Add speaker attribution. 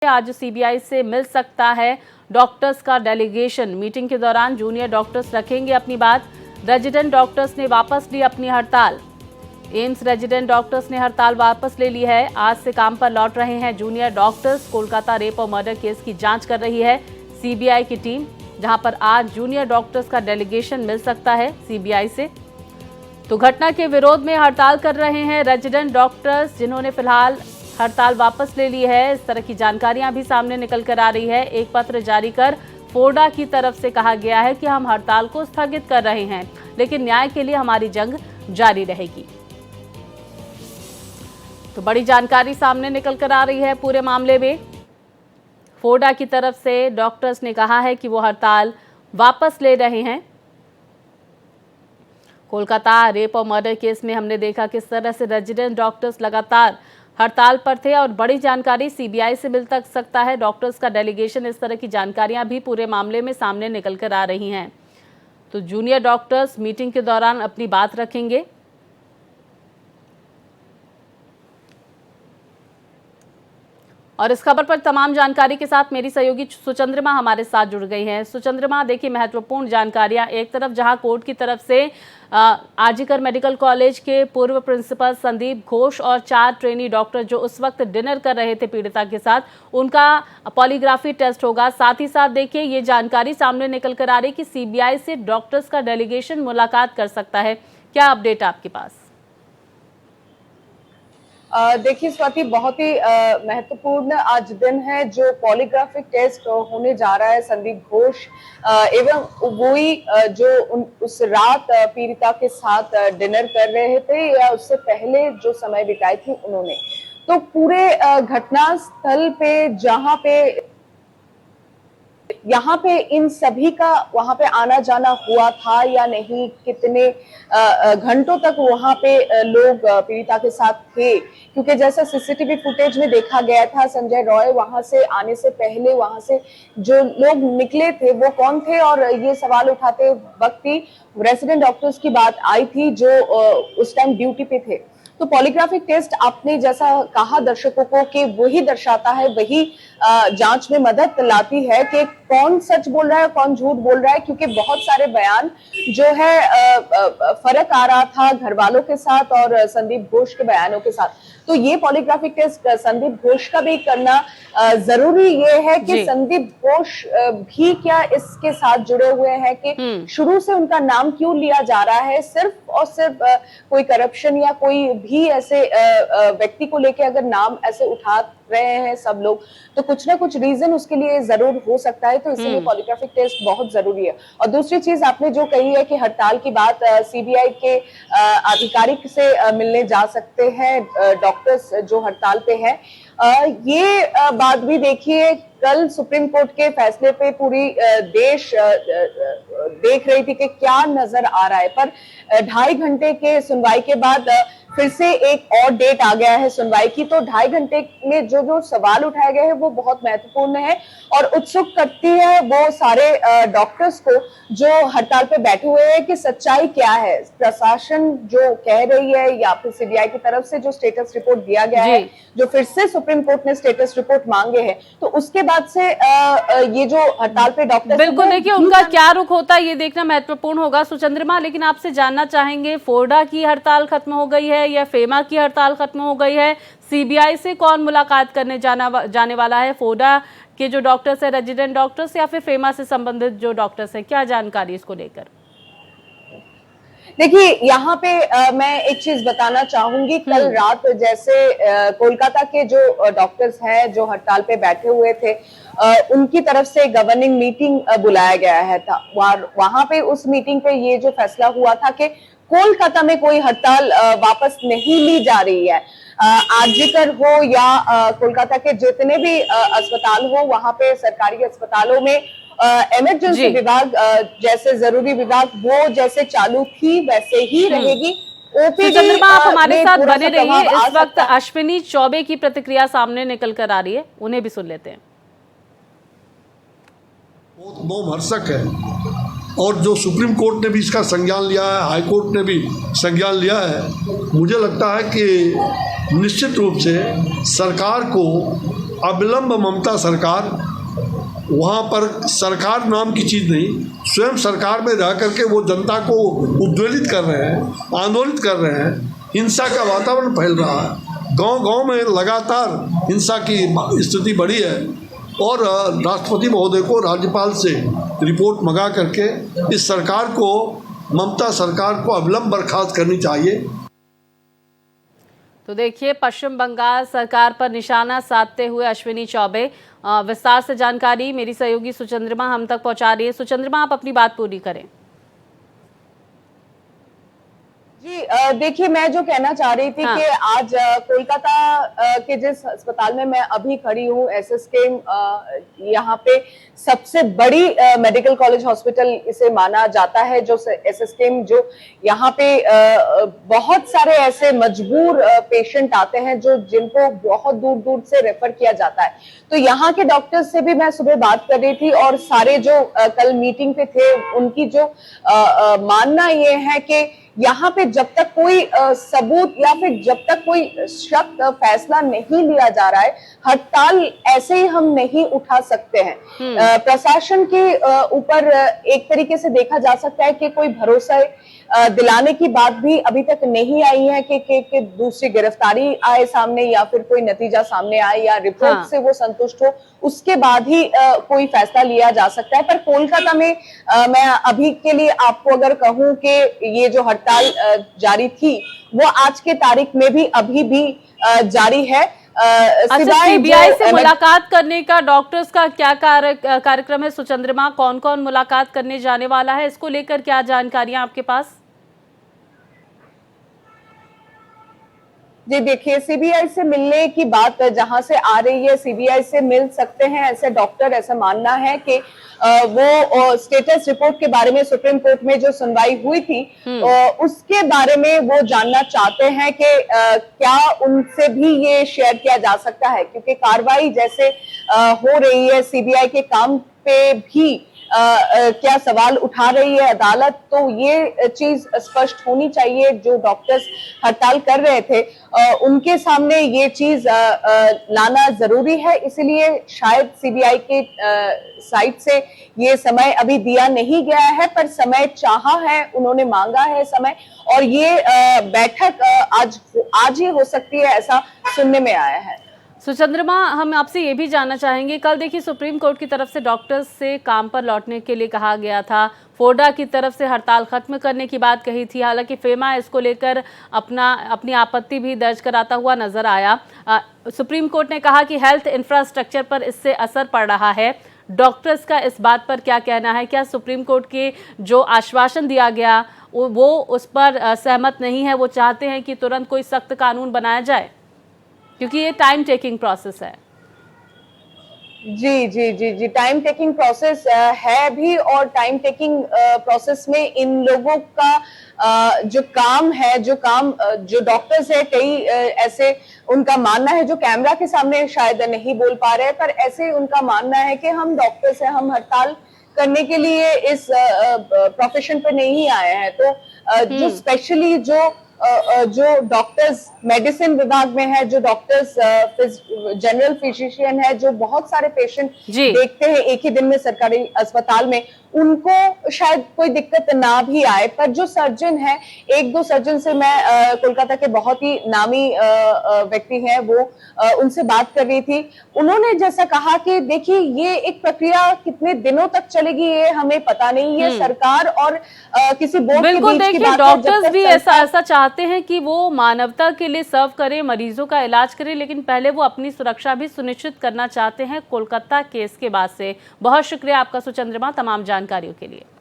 Speaker 1: आज सीबीआई से मिल सकता है डॉक्टर्स का डेलीगेशन। मीटिंग के दौरान जूनियर डॉक्टर्स रखेंगे अपनी बात। रेजिडेंट डॉक्टर्स ने वापस ली अपनी हड़ताल। एम्स रेजिडेंट डॉक्टर्स ने हड़ताल वापस ले ली है। आज से काम पर लौट रहे हैं जूनियर डॉक्टर्स। कोलकाता रेप और मर्डर केस की जांच कर रही है सीबीआई की टीम, जहां पर आज जूनियर डॉक्टर्स का डेलीगेशन मिल सकता है सीबीआई से। तो घटना के विरोध में हड़ताल कर रहे हैं रेजिडेंट डॉक्टर्स, जिन्होंने फिलहाल हड़ताल वापस ले ली है। इस तरह की जानकारियां भी सामने निकल कर आ रही है। एक पत्र जारी कर फोडा की तरफ से कहा गया है कि हम हड़ताल को स्थगित कर रहे हैं, लेकिन न्याय के लिए हमारी जंग जारी रहेगी। तो बड़ी जानकारी सामने निकल कर आ रही है पूरे मामले में। फोडा की तरफ से डॉक्टर्स ने कहा है कि वो हड़ताल वापस ले रहे हैं। कोलकाता रेप और मर्डर केस में हमने देखा किस तरह से रेजिडेंट डॉक्टर्स लगातार हड़ताल पर थे और बड़ी जानकारी सीबीआई से मिल तक सकता है डॉक्टर्स का डेलीगेशन। इस तरह की जानकारियां भी पूरे मामले में सामने निकल कर आ रही हैं। तो जूनियर डॉक्टर्स मीटिंग के दौरान अपनी बात रखेंगे। और इस खबर पर तमाम जानकारी के साथ मेरी सहयोगी सुचंद्रमा हमारे साथ जुड़ गई हैं। सुचंद्रमा, देखिए महत्वपूर्ण जानकारियां। एक तरफ जहां कोर्ट की तरफ से आरजीकर मेडिकल कॉलेज के पूर्व प्रिंसिपल संदीप घोष और 4 ट्रेनी डॉक्टर जो उस वक्त डिनर कर रहे थे पीड़िता के साथ, उनका पॉलीग्राफी टेस्ट होगा। साथ ही साथ देखिए ये जानकारी सामने निकल कर आ रही कि सीबीआई से डॉक्टर्स का डेलीगेशन मुलाकात कर सकता है। क्या अपडेट आपके पास?
Speaker 2: देखिए स्वाति, बहुत ही महत्वपूर्ण आज दिन है जो पॉलीग्राफिक टेस्ट होने जा रहा है संदीप घोष एवं वही जो उस रात पीड़िता के साथ डिनर कर रहे थे या उससे पहले जो समय बिताई थी उन्होंने। तो पूरे घटना स्थल पे जहां पे यहाँ पे इन सभी का वहां पे आना जाना हुआ था या नहीं, कितने घंटों तक वहां पे लोग पीड़िता के साथ थे, क्योंकि जैसा सीसीटीवी फुटेज में देखा गया था संजय रॉय वहां से आने से पहले वहां से जो लोग निकले थे वो कौन थे, और ये सवाल उठाते वक्त ही रेजिडेंट डॉक्टर्स की बात आई थी जो उस टाइम ड्यूटी पे थे। तो पॉलीग्राफिक टेस्ट आपने जैसा कहा दर्शकों को कि वही दर्शाता है, वही जांच में मदद लाती है कि कौन सच बोल रहा है कौन झूठ बोल रहा है, क्योंकि बहुत सारे बयान जो है फर्क आ रहा था घर वालों के साथ और संदीप घोष के बयानों के साथ। तो ये पॉलीग्राफिक टेस्ट संदीप घोष का भी करना जरूरी ये है कि संदीप घोष भी क्या इसके साथ जुड़े हुए हैं, कि शुरू से उनका नाम क्यों लिया जा रहा है, सिर्फ और सिर्फ कोई करप्शन या कोई भी ऐसे व्यक्ति को लेके अगर नाम ऐसे उठा रहे हैं सब लोग, तो कुछ ना कुछ रीजन उसके लिए जरूर हो सकता है। तो इसलिए पॉलीग्राफिक टेस्ट बहुत जरूरी है। और दूसरी चीज आपने जो कही है कि हड़ताल की बात, सीबीआई के आधिकारिक से मिलने जा सकते हैं डॉक्टर्स जो हड़ताल पे हैं। ये बात भी देखिए, कल सुप्रीम कोर्ट के फैसले पे पूरी देश देख रही थी कि क्या नजर आ रहा है, पर 2.5 घंटे के सुनवाई के बाद फिर से एक और डेट आ गया है सुनवाई की। तो 2.5 घंटे में जो सवाल उठाए गए हैं वो बहुत महत्वपूर्ण है और उत्सुक करती है वो सारे डॉक्टर्स को जो हड़ताल पे बैठे हुए हैं कि सच्चाई क्या है। प्रशासन जो कह रही है या फिर सीबीआई की तरफ से जो स्टेटस रिपोर्ट दिया गया है, जो फिर से सुप्रीम कोर्ट ने स्टेटस रिपोर्ट मांगे हैं, तो उसके बाद से ये जो हड़ताल पे डॉक्टर,
Speaker 1: बिल्कुल देखिए उनका क्या रुख होता है ये देखना महत्वपूर्ण होगा। सुचंद्रमा, लेकिन आपसे जानना चाहेंगे, फोडा की हड़ताल खत्म हो गई है या फेमा की हड़ताल खत्म हो गई है? सीबीआई से कौन मुलाकात करने जाने वाला है? फोडा के जो डॉक्टर्स है रेजिडेंट डॉक्टर्स या फिर फेमा से संबंधित जो डॉक्टर्स है, क्या जानकारी इसको लेकर?
Speaker 2: देखिए यहाँ पे मैं एक चीज बताना चाहूंगी। कल रात जैसे कोलकाता के जो डॉक्टर्स हैं जो हड़ताल पे बैठे हुए थे, उनकी तरफ से गवर्निंग मीटिंग बुलाया गया है था। वहां पे उस मीटिंग पे ये जो फैसला हुआ था कि कोलकाता में कोई हड़ताल वापस नहीं ली जा रही है। आरजीकर हो या कोलकाता के जितने भी अस्पताल हो, वहां पे सरकारी अस्पतालों में इमरजेंसी विभाग जैसे जरूरी विभाग वो जैसे चालू थी वैसे ही रहेगी।
Speaker 1: सुचंद्रमा, आप हमारे साथ बने रहिए। इस वक्त अश्विनी चौबे की प्रतिक्रिया सामने निकल कर आ रही है, उन्हें भी सुन लेते हैं।
Speaker 3: बहुत लोमहर्षक है और जो सुप्रीम कोर्ट ने भी इसका संज्ञान लिया है, हाई कोर्ट ने भी संज्ञान लिया है। मुझे लगता है कि निश्चित रूप से सरकार को अविलंब ममता सरकार, वहाँ पर सरकार नाम की चीज़ नहीं, स्वयं सरकार में रह करके वो जनता को उद्वेलित कर रहे हैं, आंदोलित कर रहे हैं, हिंसा का वातावरण फैल रहा है, गांव-गांव में लगातार हिंसा की स्थिति बढ़ी है और राष्ट्रपति महोदय को राज्यपाल से रिपोर्ट मंगा करके इस सरकार को, ममता सरकार को अविलंब बर्खास्त करनी चाहिए।
Speaker 1: तो देखिए, पश्चिम बंगाल सरकार पर निशाना साधते हुए अश्विनी चौबे, विस्तार से जानकारी मेरी सहयोगी सुचंद्रमा हम तक पहुंचा रही है। सुचंद्रमा, आप अपनी बात पूरी करें।
Speaker 2: जी देखिए, मैं जो कहना चाह रही थी कि आज कोलकाता के जिस अस्पताल में मैं अभी खड़ी हूँ, एसएसकेएम, यहाँ पे सबसे बड़ी मेडिकल कॉलेज हॉस्पिटल इसे माना जाता है। जो एसएसकेएम, जो यहाँ पे बहुत सारे ऐसे मजबूर पेशेंट आते हैं जो जिनको बहुत दूर दूर से रेफर किया जाता है। तो यहाँ के डॉक्टर्स से भी मैं सुबह बात कर रही थी और सारे जो कल मीटिंग पे थे, उनकी जो मानना ये है कि यहाँ पे जब तक कोई सबूत या फिर जब तक कोई सख्त फैसला नहीं लिया जा रहा है, हड़ताल ऐसे ही हम नहीं उठा सकते हैं। प्रशासन के ऊपर एक तरीके से देखा जा सकता है कि कोई भरोसा दिलाने की बात भी अभी तक नहीं आई है कि दूसरी गिरफ्तारी आए सामने या फिर कोई नतीजा सामने आए या रिपोर्ट से वो संतुष्ट हो, उसके बाद ही कोई फैसला लिया जा सकता है। पर कोलकाता में मैं अभी के लिए आपको अगर कहूं कि ये जो हड़ताल जारी थी वो आज के तारीख में भी अभी भी जारी है।
Speaker 1: अच्छा, सीबीआई से मुलाकात करने का डॉक्टर्स का क्या कार्यक्रम है सुचंद्रमा? कौन कौन मुलाकात करने जाने वाला है? इसको लेकर क्या जानकारियां आपके पास?
Speaker 2: जी देखिए, सीबीआई से मिलने की बात जहां से आ रही है, सीबीआई से मिल सकते हैं ऐसे डॉक्टर। ऐसा मानना है कि वो स्टेटस रिपोर्ट के बारे में सुप्रीम कोर्ट में जो सुनवाई हुई थी उसके बारे में वो जानना चाहते हैं कि क्या उनसे भी ये शेयर किया जा सकता है, क्योंकि कार्रवाई जैसे हो रही है सीबीआई के काम पे भी क्या सवाल उठा रही है अदालत, तो ये चीज स्पष्ट होनी चाहिए। जो डॉक्टर्स हड़ताल कर रहे थे उनके सामने ये चीज लाना जरूरी है, इसलिए शायद सीबीआई के साइड से ये समय अभी दिया नहीं गया है, पर समय चाहा है, उन्होंने मांगा है समय, और ये बैठक आज ही हो सकती है, ऐसा सुनने में आया है।
Speaker 1: सुचंद्रमा, हम आपसे ये भी जानना चाहेंगे, कल देखिए सुप्रीम कोर्ट की तरफ से डॉक्टर्स से काम पर लौटने के लिए कहा गया था, फोडा की तरफ से हड़ताल खत्म करने की बात कही थी। हालांकि फेमा इसको लेकर अपनी आपत्ति भी दर्ज कराता हुआ नजर आया। सुप्रीम कोर्ट ने कहा कि हेल्थ इंफ्रास्ट्रक्चर पर इससे असर पड़ रहा है। डॉक्टर्स का इस बात पर क्या कहना है? क्या सुप्रीम कोर्ट के जो आश्वासन दिया गया वो उस पर सहमत नहीं है? वो चाहते हैं कि तुरंत कोई सख्त कानून बनाया जाए, क्योंकि ये टाइम टेकिंग प्रोसेस है।
Speaker 2: जी जी जी जी, टाइम टेकिंग प्रोसेस है भी, और टाइम टेकिंग प्रोसेस में इन लोगों का जो काम है, जो डॉक्टर्स है, कई ऐसे उनका मानना है जो कैमरा के सामने शायद नहीं बोल पा रहे हैं, पर ऐसे उनका मानना है कि हम डॉक्टर्स हैं, हम हड़ताल करने के लिए इस प्रोफेशन पे नहीं आए हैं। तो जो स्पेशली जो डॉक्टर्स मेडिसिन विभाग में है, जो डॉक्टर्स जनरल फिजिशियन है, जो बहुत सारे पेशेंट देखते हैं एक ही दिन में सरकारी अस्पताल में, उनको शायद कोई दिक्कत ना भी आए, पर जो सर्जन है, एक दो सर्जन से मैं कोलकाता के बहुत ही नामी व्यक्ति हैं, वो उनसे बात कर रही थी। उन्होंने जैसा कहा कि देखिए, ये एक प्रक्रिया कितने दिनों तक चलेगी ये हमें पता नहीं है, सरकार और किसी बोर्ड के बीच की बात है।
Speaker 1: डॉक्टर्स भी ऐसा चाहते हैं कि वो मानवता के लिए सर्व करें, मरीजों का इलाज करें, लेकिन पहले वो अपनी सुरक्षा भी सुनिश्चित करना चाहते हैं। कोलकाता केस के बाद से बहुत शुक्रिया आपका सुचंद्रमा तमाम जानकारियों के लिए।